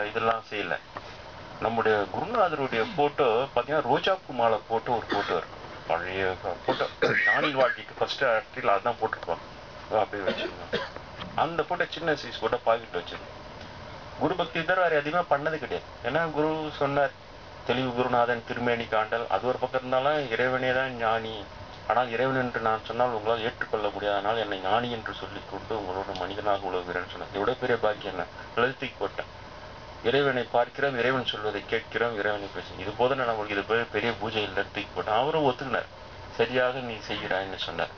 இதெல்லாம் செய்யல. நம்முடைய குருநாதருடைய போட்டோ பார்த்தீங்கன்னா ரோஜாப்பூ மாலை போட்டு ஒரு போட்டோ இருக்கும். பழைய போட்டோ ஞானின் வாழ்க்கைக்கு ஃபர்ஸ்ட் ஆக்டில் அதான் போட்டிருப்பாங்க. அப்படியே வச்சிருந்தோம். அந்த போட்டோ சின்ன சைஸ் போட்டோ பாக்கெட் வச்சிருந்தோம். குரு பக்தி தவிர வேற எதுவுமே பண்ணது கிடையாது. ஏன்னா குரு சொன்னார், தெளிவு குருநாதன் திருமேனி காண்டல். அது ஒரு பக்கம் இருந்தாலும் இறைவனே தான் ஞானி. ஆனால் இறைவன் என்று நான் சொன்னால் உங்களால் ஏற்றுக்கொள்ள முடியாதனால் என்னை ஞானி என்று சொல்லிக் கொண்டு உங்களோட மனிதனாக உலகுகிறேன்னு சொன்னார். இதோட பெரிய பாக்கியம் என்ன? எழுத்துக்கு போட்டேன். இறைவனை பார்க்கிறோம், இறைவன் சொல்வதை கேட்கிறோம், இறைவனை பேசும். இது போது நம்மளுக்கு இது பெரிய பூஜை இல்லை தூக்கி போட்டேன். அவரும் ஒத்துக்கினார், சரியாக நீ செய்கிறான்னு சொன்னார்.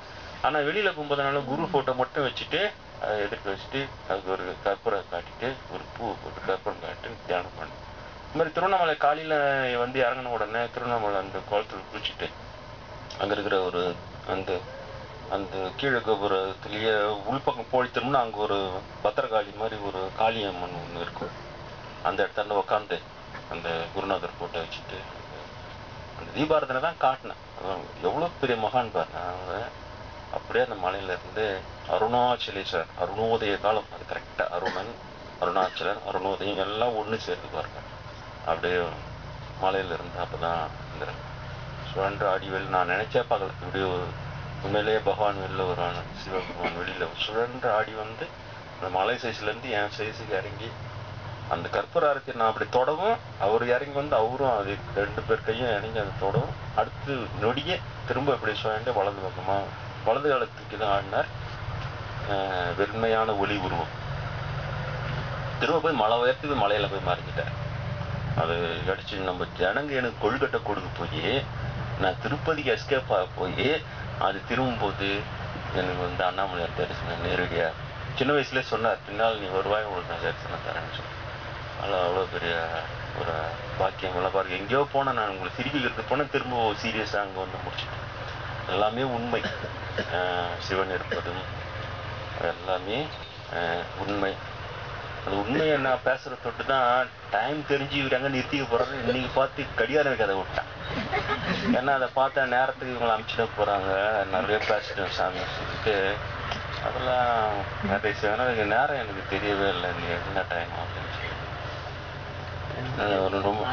ஆனா வெளியில போகும்போதுனால குரு போட்டோ மட்டும் வச்சுட்டு அதை எதிர்க்க வச்சுட்டு அதுக்கு ஒரு கற்பூரம் காட்டிட்டு ஒரு பூ போட்டு கற்பூரம் காட்டு தியானம் பண்ணு. இந்த மாதிரி திருவண்ணாமலை காலையில வந்து இறங்கின உடனே திருவண்ணாமலை அந்த குளத்துல குளிச்சுட்டு அங்க இருக்கிற ஒரு அந்த அந்த கீழே கோபுரத்திலேயே உள்பக்கம் போய் திரும்பினா அங்க ஒரு பத்திரகாளி மாதிரி ஒரு காளியம்மன் ஒன்று இருக்கும். அந்த இடத்துல உட்காந்து அந்த குருநாதர் போட்டோ வச்சுட்டு அந்த தீபாரதனை தான் காட்டினேன். எவ்வளோ பெரிய மகான் பாருங்க. அவங்க அப்படியே அந்த மலையில இருந்து அருணாச்சலேஸ்வரர், அருணோதய காலம், அது கரெக்டா அருணன், அருணாச்சலன், அருணோதயம் எல்லாம் ஒன்று சேர்த்து பாருங்க. அப்படியே மலையில இருந்து அப்பதான் இந்த சுழன்று ஆடி வெளில நான் நினைச்சே பார்க்கல. இப்படி உண்மையிலேயே பகவான் வெளில வருவான், சிவபெருமான் வெளியில சுழன்று ஆடி வந்து அந்த மலை சைஸ்ல இருந்து என் சைஸுக்கு இறங்கி அந்த கற்பூராரத்தை நான் அப்படி தொடவும், அவர் இறங்கி வந்து அவரும் அது 2 பேர் கையும் இறங்கி அதை தொடவும். அடுத்து நொடியே திரும்ப இப்படி சுழண்டு வலது பக்கமா வலது காலத்துக்கு தான் ஆடினார். வெண்மையான ஒளி உருவம் திரும்ப போய் மலை உயர்த்துக்கு மலையில போய் மறைஞ்சிட்டார். அது அடிச்சு நம்ம ஜனங்க எனக்கு கொள்கட்டை கொடுக்க போய் நான் திருப்பதிக்கு எஸ்கேப் ஆக போய் அது திரும்பும்போது எனக்கு வந்து அண்ணாமலையார் தரிசனம் நேரடியா சின்ன வயசுல சொன்னார், பின்னால் நீ வருவாய் உங்களுக்கு நான் தரிசனம் தரேன்னு சொல்லி. அவ்வளோ பெரிய ஒரு பாக்கியம் எல்லாம் பாருங்க. எங்கேயோ போனேன் நான், உங்களை சிரிக்கிறதுக்கு போனேன், திரும்ப சீரியஸாக அங்கே வந்து முடிச்சுட்டேன். எல்லாமே உண்மை. சிவன் இருப்பதும் எல்லாமே உண்மை. அந்த உண்மையை நான் பேசுற தொட்டு தான் டைம் தெரிஞ்சு இவர் எங்க நிறுத்திக்க போறாரு. இன்னைக்கு பார்த்து கடிகாரம் கதை விட்டேன். ஏன்னா அதை பார்த்தா நேரத்துக்கு இவங்களை அனுப்பிச்சிட போறாங்க, நிறைய பேசிட்டேன் சாமி சொல்லிட்டு அதெல்லாம் நிறைய செய்வேன். நேரம் எனக்கு தெரியவே இல்லை, நீ என்ன டைம் அப்படின்னு சொல்லி ரொம்ப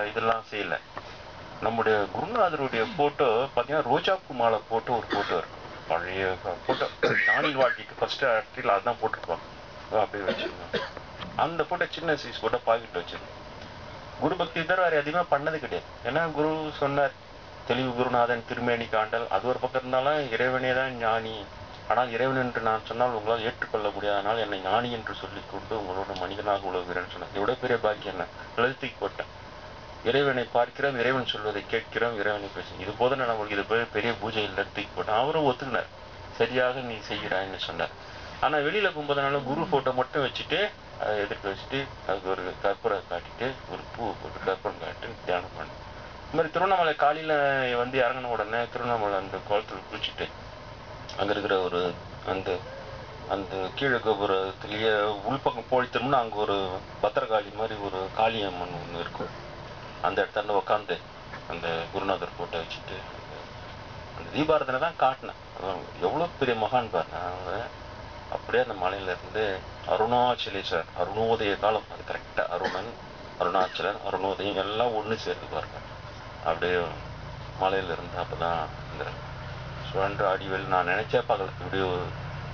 இதெல்லாம் செய்யல. நம்முடைய குருநாதருடைய போட்டோ பார்த்தீங்கன்னா ரோஜாப்பூ மாலை போட்டு ஒரு போட்டோ இருக்கும். பழைய போட்டோ ஞானின் வாழ்க்கைக்கு ஃபர்ஸ்ட் ஆக்டில் அதான் போட்டிருப்பாங்க. அப்படியே வச்சிருந்தோம். அந்த போட்டோ சின்ன சைஸ் போட்டோ பாக்கெட் வச்சிருந்தோம். குரு பக்தி தவிர வேற எதுவுமே பண்ணது கிடையாது. ஏன்னா குரு சொன்னார், தெளிவு குருநாதன் திருமேனி காண்டல். அது ஒரு பக்கம் இருந்தாலும் இறைவனே தான் ஞானி. ஆனால் இறைவன் என்று நான் சொன்னால் உங்களால் ஏற்றுக்கொள்ள முடியாதனால் என்னை ஞானி என்று சொல்லிக் கொண்டு உங்களோட மனிதனாக உலகுகிறேன்னு சொன்னார். இதோட பெரிய பாக்கியம் என்ன? எழுத்துக்கு போட்டேன். இறைவனை பார்க்கிறோம், இறைவன் சொல்வதை கேட்கிறோம், இறைவனை பேசும். இது போது நம்மளுக்கு இது பெரிய பூஜை இல்லை தூக்கி போட்டேன். அவரும் ஒத்துக்கினார், சரியாக நீ செய்கிறான்னு சொன்னார். ஆனா வெளியில போகும்போதுனால குரு போட்டோ மட்டும் வச்சுட்டு அதை எதிர்க்க வச்சுட்டு அதுக்கு ஒரு கற்பூரம் காட்டிட்டு ஒரு பூ போட்டு கற்பூரம் காட்டு தியானம் பண்ணு. இந்த மாதிரி திருவண்ணாமலை காலையில வந்து இறங்கின உடனே திருவண்ணாமலை அந்த குளத்துல குளிச்சுட்டு அங்க இருக்கிற ஒரு அந்த அந்த கீழே கோபுரத்திலேயே உள்பக்கம் போய் திரும்பினா அங்க ஒரு பத்திரகாளி மாதிரி ஒரு காளியம்மன் ஒன்று இருக்கும். அந்த இடத்துல உட்காந்து அந்த குருநாதர் போட்டோ வச்சுட்டு அந்த தீபாரதனை தான் காட்டினேன். எவ்வளோ பெரிய மகான் பாருங்க. அவங்க அப்படியே அந்த மலையில இருந்து அருணாச்சலேஸ்வரர், அருணோதய காலம், அது கரெக்டா அருணன், அருணாச்சலன், அருணோதயம் எல்லாம் ஒன்று சேர்த்து பாருங்க. அப்படியே மலையில இருந்து அப்பதான் இந்த சுழன்று ஆடி வெளில நான் நினைச்சே பார்க்கல. இப்படி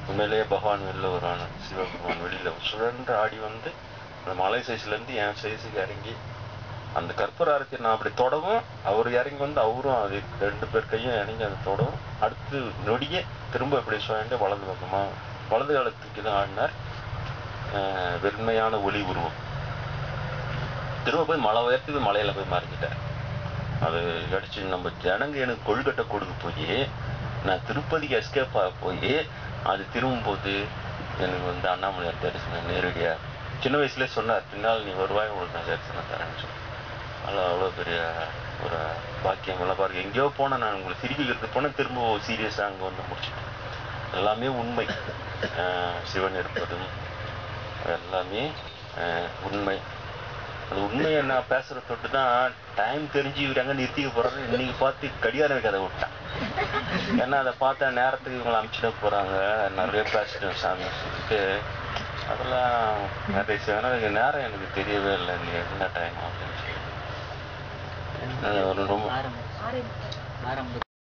உண்மையிலேயே பகவான் வெளில வருவான், சிவபெருமான் வெளியில சுழன்று ஆடி வந்து அந்த மலை சைஸ்ல இருந்து என் சைஸுக்கு இறங்கி அந்த கற்பூராரத்தை நான் அப்படி தொடவும், அவர் இறங்கி வந்து அவரும் அது 2 பேர் கையும் இறங்கி அதை தொடவும். அடுத்து நொடியே திரும்ப இப்படி சுழண்டு வலது பக்கமா வலது காலத்துக்கு தான் ஆடினார். வெண்மையான ஒளி உருவம் திரும்ப போய் மலை உயர்த்துக்கு மலையில போய் மறைஞ்சிட்டார். அது அடிச்சு நம்ம ஜனங்க எனக்கு கொள்கட்டை கொடுக்க போய் நான் திருப்பதிக்கு எஸ்கேப் ஆக போய் அது திரும்பும்போது எனக்கு வந்து அண்ணாமலையார் தரிசனம் நேரடியா சின்ன வயசுல சொன்னார், பின்னால் நீ வருவாய் உங்களுக்கு நான் தரிசனம் தரேன்னு சொல்லி. அவ்வளோ பெரிய ஒரு பாக்கியம் எல்லாம் பாருங்க. எங்கேயோ போனேன் நான், உங்களை சிரிக்கிறதுக்கு போனேன், திரும்ப சீரியஸாக அங்கே வந்து முடிச்சுட்டேன். எல்லாமே உண்மை. சிவன் இருப்பதும் எல்லாமே உண்மை. அந்த உண்மையை நான் பேசுற தொட்டு தான் டைம் தெரிஞ்சு இவர் எங்க நிறுத்திக்க போறாரு. இன்னைக்கு பார்த்து கடிகாரம் கதை விட்டேன். ஏன்னா அதை பார்த்தா நேரத்துக்கு இவங்களை அனுப்பிச்சிட போறாங்க, நிறைய பேசிட்டேன் சாமி சொல்லிட்டு அதெல்லாம் நிறைய எனக்கு நேரம் எனக்கு தெரியவே இல்லை என்ன டைம் அப்படின்னு சொல்லி. ஒரு ரொம்ப